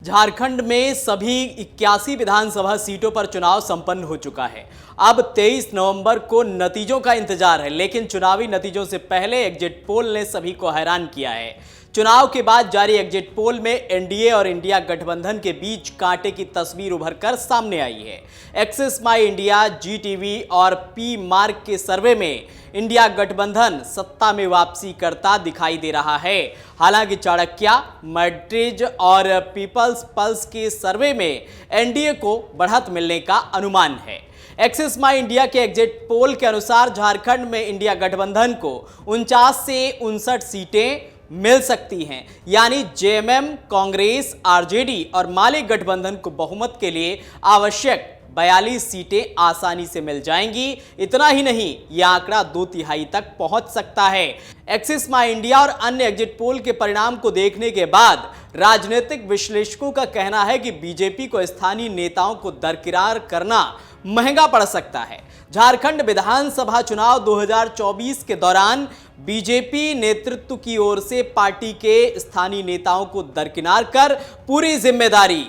झारखंड में सभी 81 विधानसभा सीटों पर चुनाव संपन्न हो चुका है। अब 23 नवंबर को नतीजों का इंतजार है, लेकिन चुनावी नतीजों से पहले एग्जिट पोल ने सभी को हैरान किया है। चुनाव के बाद जारी एग्जिट पोल में एनडीए और इंडिया गठबंधन के बीच कांटे की तस्वीर उभरकर सामने आई है। एक्सिस माई इंडिया, जीटीवी और पी मार्क के सर्वे में इंडिया गठबंधन सत्ता में वापसी करता दिखाई दे रहा है। हालांकि चाणक्य, मैट्रिज और पीपल्स पल्स के सर्वे में एनडीए को बढ़त मिलने का अनुमान है। एक्सिस माई इंडिया के एग्जिट पोल के अनुसार झारखंड में इंडिया गठबंधन को 49 से 59 सीटें मिल सकती हैं, यानी जेएमएम, कांग्रेस, आरजेडी और माले गठबंधन को बहुमत के लिए आवश्यक 42 सीटें आसानी से मिल जाएंगी। इतना ही नहीं, यह आंकड़ा 2/3 तक पहुंच सकता है। एक्सिस माई इंडिया और अन्य एग्जिट पोल के परिणाम को देखने के बाद राजनीतिक विश्लेषकों का कहना है कि बीजेपी को स्थानीय नेताओं को दरकिनार करना महंगा पड़ सकता है। झारखंड विधानसभा चुनाव 2024 के दौरान बीजेपी नेतृत्व की ओर से पार्टी के स्थानीय नेताओं को दरकिनार कर पूरी जिम्मेदारी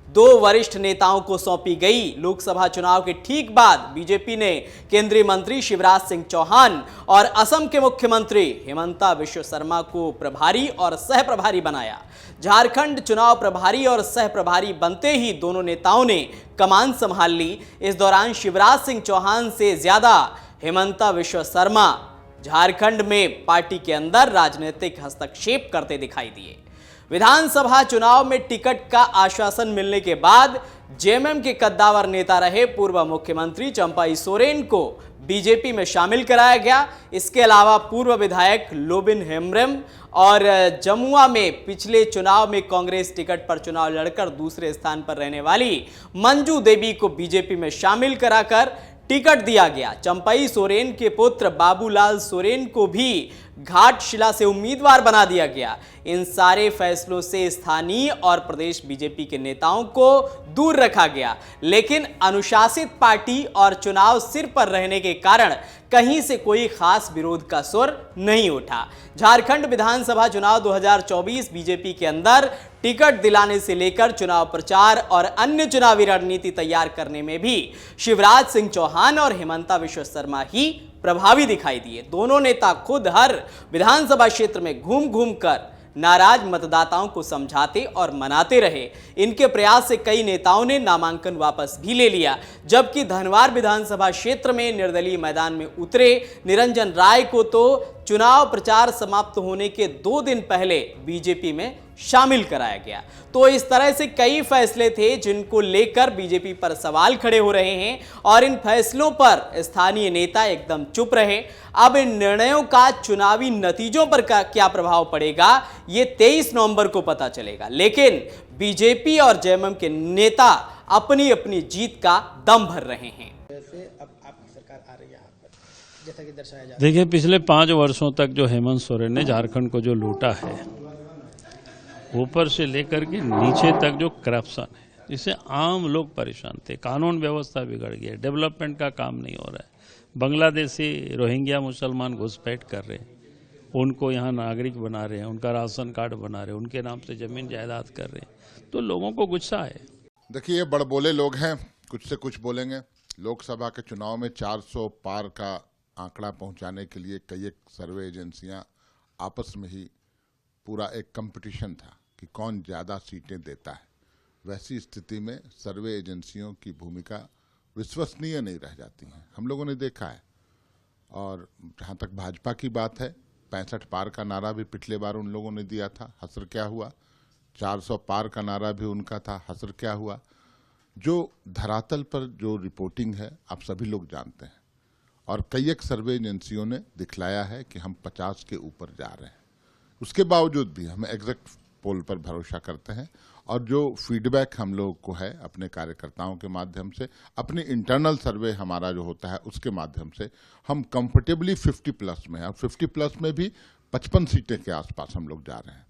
2 वरिष्ठ नेताओं को सौंपी गई। लोकसभा चुनाव के ठीक बाद बीजेपी ने केंद्रीय मंत्री शिवराज सिंह चौहान और असम के मुख्यमंत्री हिमंता बिश्व शर्मा को प्रभारी और सह प्रभारी बनाया। झारखंड चुनाव प्रभारी और सह प्रभारी बनते ही दोनों नेताओं ने कमान संभाल ली। इस दौरान शिवराज सिंह चौहान से ज्यादा हिमंता बिश्व शर्मा झारखंड में पार्टी के अंदर राजनीतिक हस्तक्षेप करते दिखाई दिए। विधानसभा चुनाव में टिकट का आश्वासन मिलने के बाद जेएमएम के कद्दावर नेता रहे पूर्व मुख्यमंत्री चंपाई सोरेन को बीजेपी में शामिल कराया गया। इसके अलावा पूर्व विधायक लोबिन हेम्ब्रम और जमुआ में पिछले चुनाव में कांग्रेस टिकट पर चुनाव लड़कर दूसरे स्थान पर रहने वाली मंजू देवी को बीजेपी में शामिल कराकर टिकट दिया गया। चंपाई सोरेन के पुत्र बाबूलाल सोरेन को भी घाटशिला से उम्मीदवार बना दिया गया। इन सारे फैसलों से स्थानीय और प्रदेश बीजेपी के नेताओं को दूर रखा गया, लेकिन अनुशासित पार्टी और चुनाव सिर पर रहने के कारण कहीं से कोई खास विरोध का सुर नहीं उठा। झारखंड विधानसभा चुनाव 2024 बीजेपी के अंदर टिकट दिलाने से लेकर चुनाव प्रचार और अन्य चुनावी रणनीति तैयार करने में भी शिवराज सिंह चौहान और हिमंता बिश्व शर्मा ही प्रभावी दिखाई दिए। दोनों नेता खुद हर विधानसभा क्षेत्र में घूम घूम कर नाराज मतदाताओं को समझाते और मनाते रहे। इनके प्रयास से कई नेताओं ने नामांकन वापस भी ले लिया, जबकि धनवार विधानसभा क्षेत्र में निर्दलीय मैदान में उतरे निरंजन राय को तो चुनाव प्रचार समाप्त होने के 2 दिन पहले बीजेपी में शामिल कराया गया। तो इस तरह से कई फैसले थे जिनको लेकर बीजेपी पर सवाल खड़े हो रहे हैं और इन फैसलों पर स्थानीय नेता एकदम चुप रहे। अब इन निर्णयों का चुनावी नतीजों पर क्या प्रभाव पड़ेगा, ये 23 नवंबर को पता चलेगा। लेकिन बीजेपी और जेएमएम के नेता अपनी अपनी जीत का दम भर रहे हैं। अब आपकी सरकार आ रही है, जैसा कि दर्शाया जा रहा है। देखिए, पिछले 5 वर्षों तक जो हेमंत सोरेन ने झारखंड को जो लूटा है, ऊपर से लेकर के नीचे तक जो करप्शन है, जिससे आम लोग परेशान थे, कानून व्यवस्था बिगड़ गई, डेवलपमेंट का काम नहीं हो रहा है, बांग्लादेशी रोहिंग्या मुसलमान घुसपैठ कर रहे हैं, उनको यहाँ नागरिक बना रहे हैं, उनका राशन कार्ड बना रहे हैं, उनके नाम से जमीन जायदाद कर रहे हैं, तो लोगों को गुस्सा है। देखिए, ये बड़बोले लोग हैं, कुछ से कुछ बोलेंगे। लोकसभा के चुनाव में 400 पार का आंकड़ा पहुंचाने के लिए कई एक सर्वे एजेंसियां आपस में ही पूरा एक कंपटीशन था कि कौन ज़्यादा सीटें देता है। वैसी स्थिति में सर्वे एजेंसियों की भूमिका विश्वसनीय नहीं रह जाती है, हम लोगों ने देखा है। और जहाँ तक भाजपा की बात है, 65 पार का नारा भी पिछले बार उन लोगों ने दिया था, हसर क्या हुआ। 400 पार का नारा भी उनका था, हसर क्या हुआ। जो धरातल पर जो रिपोर्टिंग है आप सभी लोग जानते हैं, और कई एक सर्वे एजेंसियों ने दिखलाया है कि हम 50 के ऊपर जा रहे हैं। उसके बावजूद भी हम एग्जैक्ट पोल पर भरोसा करते हैं, और जो फीडबैक हम लोग को है अपने कार्यकर्ताओं के माध्यम से, अपनी इंटरनल सर्वे हमारा जो होता है उसके माध्यम से, हम कंफर्टेबली 50 प्लस में हैं। और 50 प्लस में भी 55 सीटें के आसपास हम लोग जा रहे हैं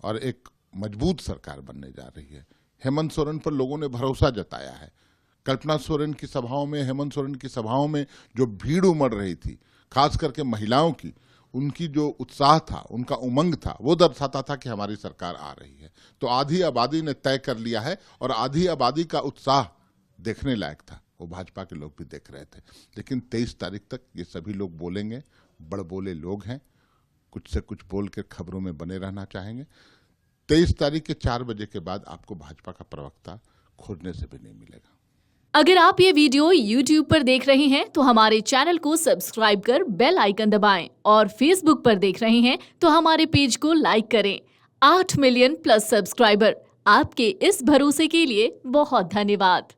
और एक मजबूत सरकार बनने जा रही है। हेमंत सोरेन पर लोगों ने भरोसा जताया है। कल्पना सोरेन की सभाओं में, हेमंत सोरेन की सभाओं में जो भीड़ उमड़ रही थी, खास करके महिलाओं की, उनकी जो उत्साह था, उनका उमंग था, वो दर्शाता था कि हमारी सरकार आ रही है। तो आधी आबादी ने तय कर लिया है और आधी आबादी का उत्साह देखने लायक था, वो भाजपा के लोग भी देख रहे थे। लेकिन 23 तारीख तक ये सभी लोग बोलेंगे, बड़बोले लोग हैं, कुछ से कुछ बोल के खबरों में बने रहना चाहेंगे। 23 तारीख के 4 बजे के बाद आपको भाजपा का प्रवक्ता खोजने से भी नहीं मिलेगा। अगर आप ये वीडियो YouTube पर देख रहे हैं तो हमारे चैनल को सब्सक्राइब कर बेल आइकन दबाएं और Facebook पर देख रहे हैं तो हमारे पेज को लाइक करें। 8 मिलियन प्लस सब्सक्राइबर, आपके इस भरोसे के लिए बहुत धन्यवाद।